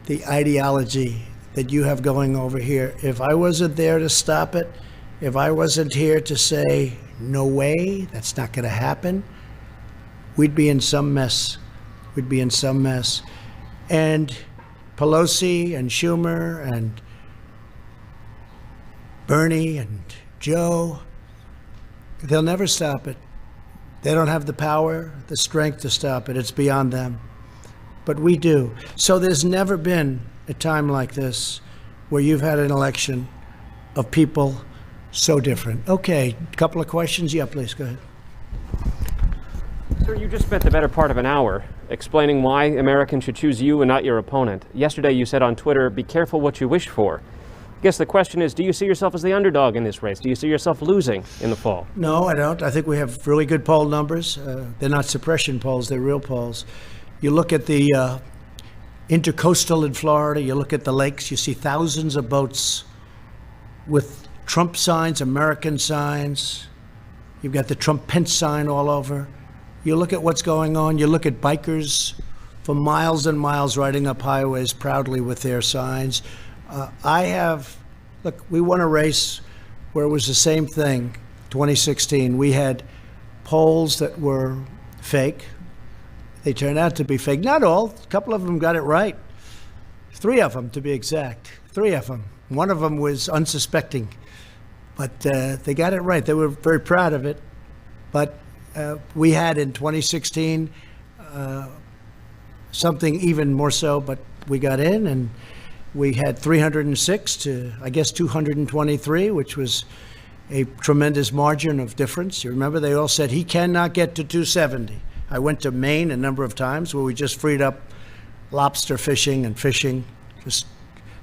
the ideology that you have going over here. If I wasn't there to stop it, if I wasn't here to say, no way, that's not going to happen, we'd be in some mess. We'd be in some mess. And Pelosi and Schumer and Bernie and Joe, they'll never stop it. They don't have the power, the strength to stop it. It's beyond them. But we do. So there's never been a time like this where you've had an election of people so different. Okay, a couple of questions. Yeah, please, go ahead. Sir, you just spent the better part of an hour explaining why Americans should choose you and not your opponent. Yesterday you said on Twitter, be careful what you wish for. I guess the question is, do you see yourself as the underdog in this race? Do you see yourself losing in the fall? No, I don't. I think we have really good poll numbers. They're not suppression polls, they're real polls. You look at the intercoastal in Florida, you look at the lakes, you see thousands of boats with Trump signs, American signs. You've got the Trump-Pence sign all over. You look at what's going on, you look at bikers for miles and miles riding up highways proudly with their signs. Look, we won a race where it was the same thing, 2016. We had polls that were fake. They turned out to be fake. Not all. A couple of them got it right. 3 of them, to be exact. 3 of them. One of them was unsuspecting. But they got it right. They were very proud of it. But we had in 2016 something even more so, but we got in, and we had 306 to, I guess, 223, which was a tremendous margin of difference. You remember, they all said he cannot get to 270. I went to Maine a number of times where we just freed up lobster fishing and fishing.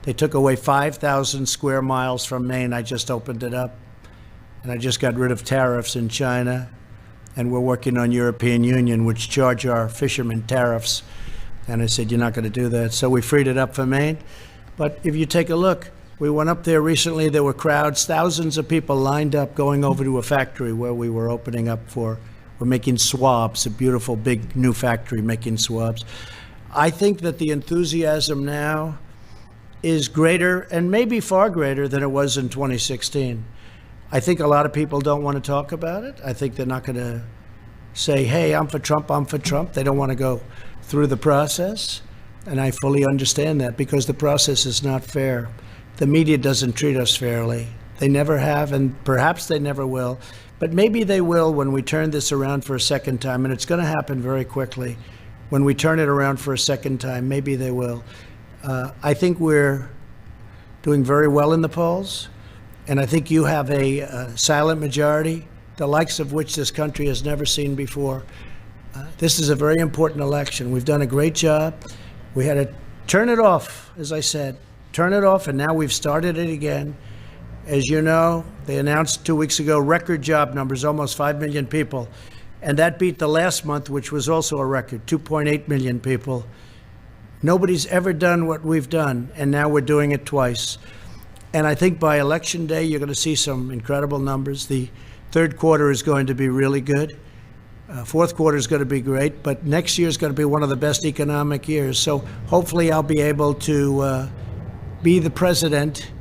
They took away 5,000 square miles from Maine. I just opened it up, and I just got rid of tariffs in China, and we're working on European Union, which charge our fishermen tariffs. And I said, you're not going to do that. So we freed it up for Maine. But if you take a look, we went up there recently. There were crowds, thousands of people lined up going over to a factory where we were opening up for. We're making swabs, a beautiful big new factory making swabs. I think that the enthusiasm now is greater, and maybe far greater than it was in 2016. I think a lot of people don't want to talk about it. I think they're not going to say, hey, I'm for Trump, I'm for Trump. They don't want to go through the process. And I fully understand that, because the process is not fair. The media doesn't treat us fairly. They never have, and perhaps they never will. But maybe they will when we turn this around for a second time, and it's going to happen very quickly. When we turn it around for a second time, maybe they will. I think we're doing very well in the polls. And I think you have a silent majority, the likes of which this country has never seen before. This is a very important election. We've done a great job. We had to turn it off, as I said, turn it off, and now we've started it again. As you know, they announced 2 weeks ago record job numbers, almost 5 million people. And that beat the last month, which was also a record, 2.8 million people. Nobody's ever done what we've done, and now we're doing it twice. And I think by Election Day, you're going to see some incredible numbers. The third quarter is going to be really good. Fourth quarter is going to be great, but next year is going to be one of the best economic years. So hopefully I'll be able to be the president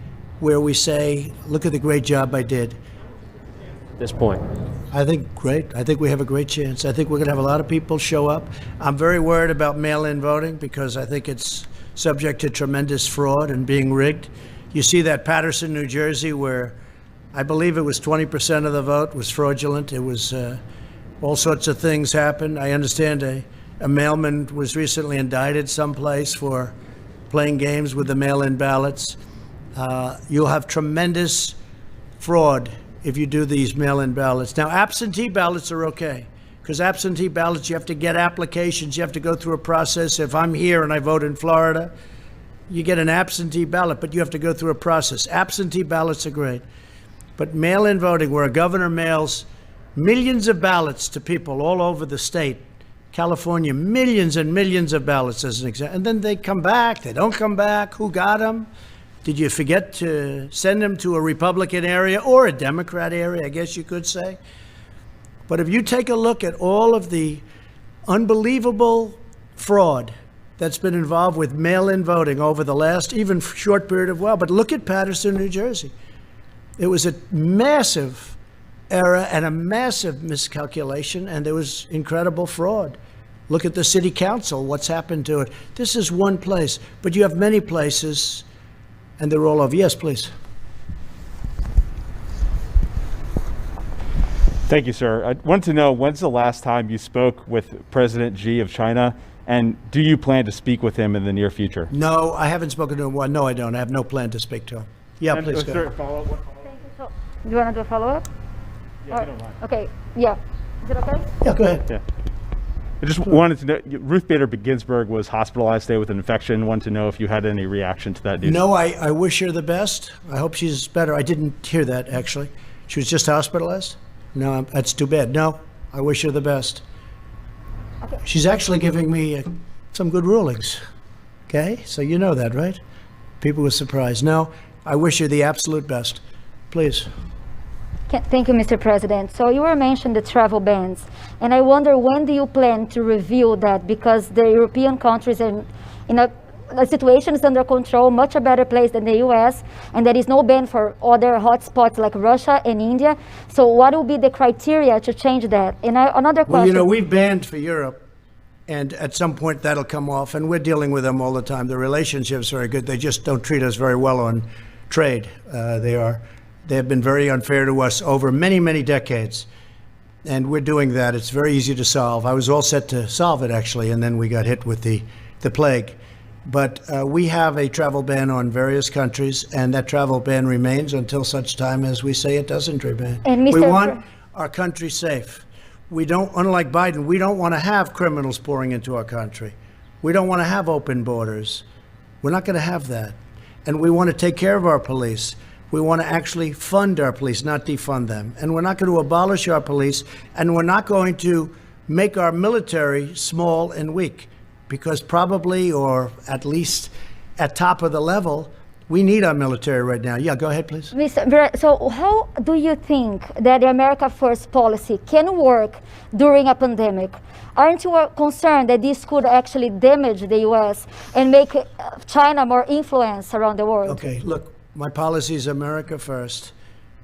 where we say, look at the great job I did. At this point? I think great. I think we have a great chance. I think we're going to have a lot of people show up. I'm very worried about mail-in voting because I think it's subject to tremendous fraud and being rigged. You see that Paterson, New Jersey, where I believe it was 20% of the vote was fraudulent. It was all sorts of things happened. I understand a mailman was recently indicted someplace for playing games with the mail-in ballots. You'll have tremendous fraud if you do these mail-in ballots. Now, absentee ballots are okay, because absentee ballots, you have to get applications, you have to go through a process. If I'm here and I vote in Florida, you get an absentee ballot, but you have to go through a process. Absentee ballots are great. But mail-in voting, where a governor mails millions of ballots to people all over the state, California, millions and millions of ballots as an example, and then they come back, they don't come back, who got them? Did you forget to send them to a Republican area or a Democrat area, I guess you could say? But if you take a look at all of the unbelievable fraud that's been involved with mail-in voting over the last even short period of while, but look at Paterson, New Jersey. It was a massive error and a massive miscalculation, and there was incredible fraud. Look at the city council, what's happened to it. This is one place, but you have many places, and they're all over. Yes, please. Thank you, sir. I want to know, when's the last time you spoke with President Xi of China, and do you plan to speak with him in the near future? No, I haven't spoken to him. Well, no, I don't. I have no plan to speak to him. Yeah, please go. Sir, follow-up? Thank you. So, do you want to do a follow-up? Yeah, if you don't mind. Okay, yeah. Is it okay? Yeah, go ahead. Yeah. I just wanted to know, Ruth Bader Ginsburg was hospitalized today with an infection. Wanted to know if you had any reaction to that news. No, I wish her the best. I hope she's better. I didn't hear that, actually. She was just hospitalized? No, that's too bad. No, I wish her the best. Okay. She's actually giving me some good rulings. Okay? So you know that, right? People were surprised. No, I wish her the absolute best. Please. Thank you, Mr. President. So you were mentioning the travel bans, and I wonder, when do you plan to reveal that? Because the European countries are in a situation is under control, much a better place than the U.S., and there is no ban for other hotspots like Russia and India. So what will be the criteria to change that? And another question. Well, you know, we've banned for Europe, and at some point that'll come off, and we're dealing with them all the time. The relationship's very good. They just don't treat us very well on trade. They have been very unfair to us over many, many decades. And we're doing that. It's very easy to solve. I was all set to solve it, actually, and then we got hit with the plague. But we have a travel ban on various countries, and that travel ban remains until such time as we say it doesn't remain. And we want our country safe. We don't, unlike Biden, we don't want to have criminals pouring into our country. We don't want to have open borders. We're not going to have that. And we want to take care of our police. We want to actually fund our police, not defund them. And we're not going to abolish our police, and we're not going to make our military small and weak, because probably, or at least at top of the level, we need our military right now. Yeah, go ahead, please. So how do you think that the America First policy can work during a pandemic? Aren't you concerned that this could actually damage the U.S. and make China more influence around the world? Okay, look. My policy is America first.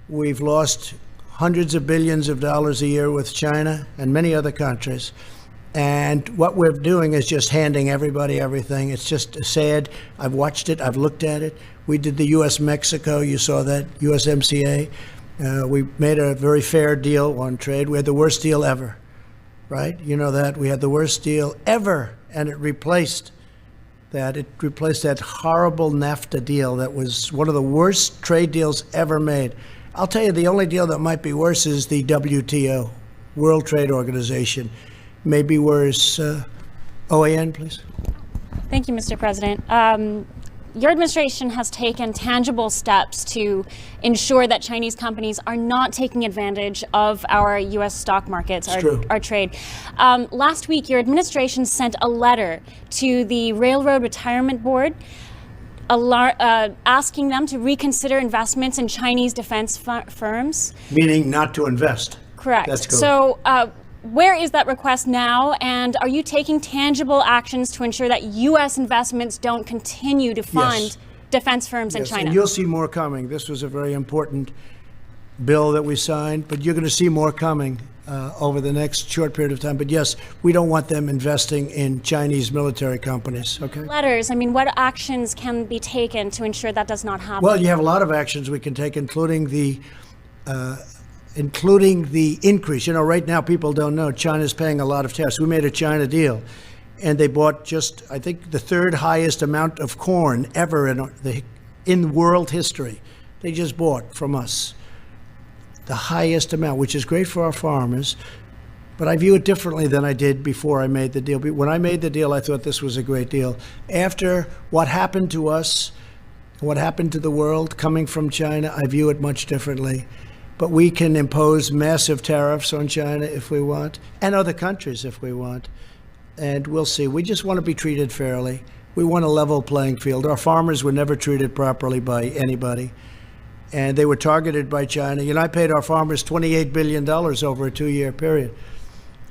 We've lost hundreds of billions of dollars a year with China and many other countries. And what we're doing is just handing everybody everything. It's just sad. I've watched it. I've looked at it. We did the U.S.-Mexico. You saw that, USMCA. We made a very fair deal on trade. We had the worst deal ever, right? You know that. We had the worst deal ever, and it replaced that it replaced that horrible NAFTA deal that was one of the worst trade deals ever made. I'll tell you, the only deal that might be worse is the WTO, World Trade Organization. Maybe worse. OAN, please. Thank you, Mr. President. Your administration has taken tangible steps to ensure that Chinese companies are not taking advantage of our U.S. stock markets, our trade. Last week, your administration sent a letter to the Railroad Retirement Board asking them to reconsider investments in Chinese defense firms. Meaning not to invest. Correct. That's cool. So where is that request now? And are you taking tangible actions to ensure that U.S. investments don't continue to fund defense firms in China? And you'll see more coming. This was a very important bill that we signed, but you're going to see more coming over the next short period of time. But yes, we don't want them investing in Chinese military companies, okay? Letters, I mean, what actions can be taken to ensure that does not happen? Well, you have a lot of actions we can take, including the increase. You know, right now people don't know China's paying a lot of tariffs. We made a China deal, and they bought just, I think, the third highest amount of corn ever in world history. They just bought from us the highest amount, which is great for our farmers. But I view it differently than I did before I made the deal. When I made the deal, I thought this was a great deal. After what happened to us, what happened to the world coming from China, I view it much differently. But we can impose massive tariffs on China if we want, and other countries if we want. And we'll see. We just want to be treated fairly. We want a level playing field. Our farmers were never treated properly by anybody, and they were targeted by China. You know, I paid our farmers $28 billion over a 2-year period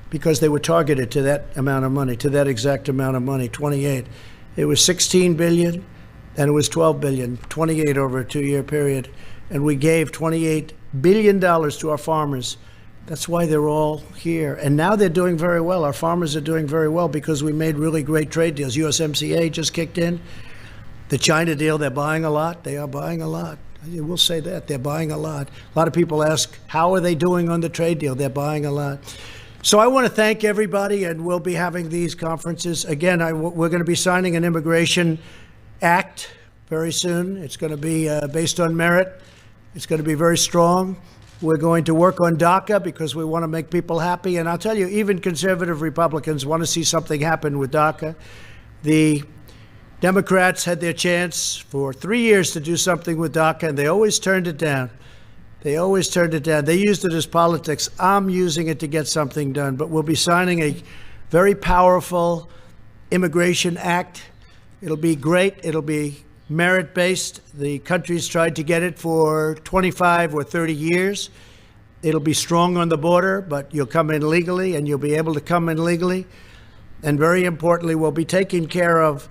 because they were targeted to that amount of money, to that exact amount of money, 28. It was 16 billion, and it was 12 billion, 28 over a 2-year period. And we gave $28 billion to our farmers. That's why they're all here. And now they're doing very well. Our farmers are doing very well because we made really great trade deals. USMCA just kicked in. The China deal, they're buying a lot. They are buying a lot. We'll say that. They're buying a lot. A lot of people ask, how are they doing on the trade deal? They're buying a lot. So I want to thank everybody, and we'll be having these conferences. Again, we're going to be signing an immigration act very soon. It's going to be based on merit. It's going to be very strong. We're going to work on DACA because we want to make people happy. And I'll tell you, even conservative Republicans want to see something happen with DACA. The Democrats had their chance for 3 years to do something with DACA, and they always turned it down. They always turned it down. They used it as politics. I'm using it to get something done. But we'll be signing a very powerful immigration act. It'll be great. It'll be merit-based. The country's tried to get it for 25 or 30 years. It'll be strong on the border, but you'll come in legally, and you'll be able to come in legally. And very importantly, we'll be taking care of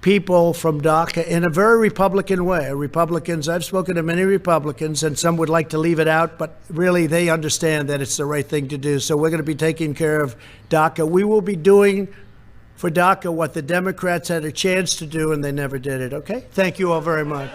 people from DACA in a very Republican way. Republicans, I've spoken to many Republicans, and some would like to leave it out, but really they understand that it's the right thing to do. So we're going to be taking care of DACA. We will be doing for DACA what the Democrats had a chance to do and they never did it, okay? Thank you all very much.